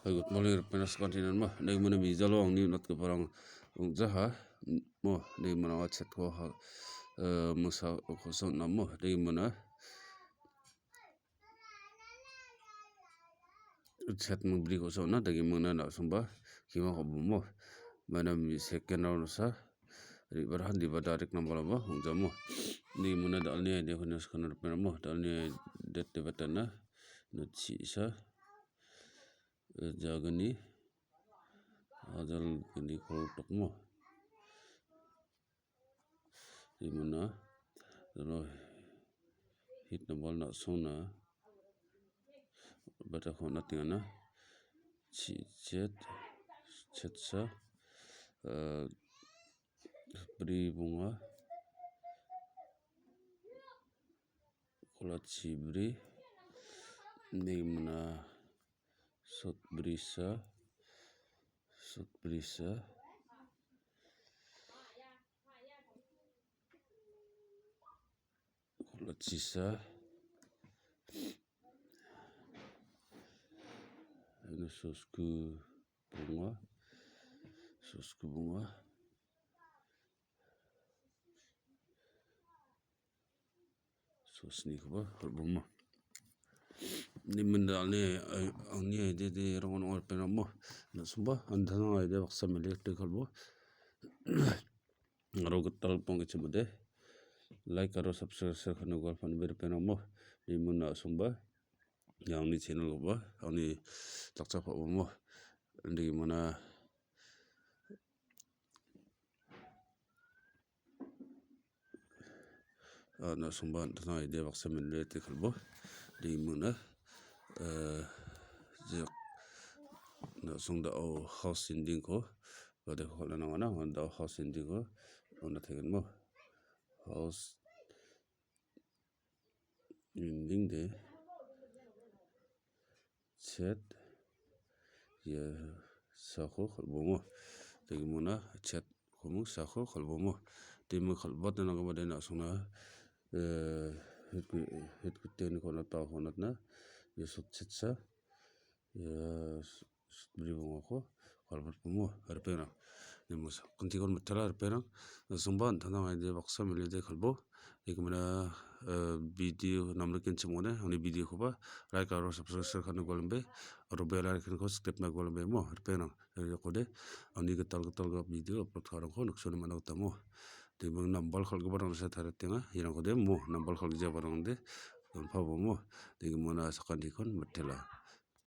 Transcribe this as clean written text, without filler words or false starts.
Good morning, Penas continent mo. Nei mana mi jalong ni not ke parang jaha mo nei mana chat ko musa ko so na mo nei mana chat mo bri ko so na dagi mana na sumba kima ko mo mana mi second round sa ri barhan di badarik number mo jamo nei mana dal ni de ko nas kana per mo dal ni det de batana no chi sa jagani ajal kini ko tok mo di mana no hit na ball na sona bata ko na tingana chi chet sa bri bunga kola chi bri ni mana sot brisa kola chisa ini sosku bunga sos ni ko ba bunga ni mendal ni angni de rongon or penamo na sumba andhana ide baksa melek kalbo ngaro getal pong ichmude like aro subscribe khana gol fan ber penamo ni munna sumba yang ni channel ko ba ani takcha pa mo ndi mana na sumba andhana ide baksa melek kalbo di mana na sungda house ending ko bade ko na ngana onda house ending ko ona tegen mo house ending de chat ya sakho khalbomo tegmona chat komu sakho khalbomo timu khalbot na ngaba de na sungna het ku ten ko na ta honat na ye sot chetsa ya bribongo ko khalbot mo arpena nimus kuntikon matala arpena sumban thana ide baksa mile de khalbo ekmana video namlekin chmone oni video ko ba like aro subscribe khana golbe aro bell icon ko step na golbe mo arpena ko de oni getal ga video upload kharon ko nuksone mana utamo de bang nambal khal gobarang sa tharatenga hirang ko de mo nambal khal ja barang de phabo mo de mona sakandi kon matela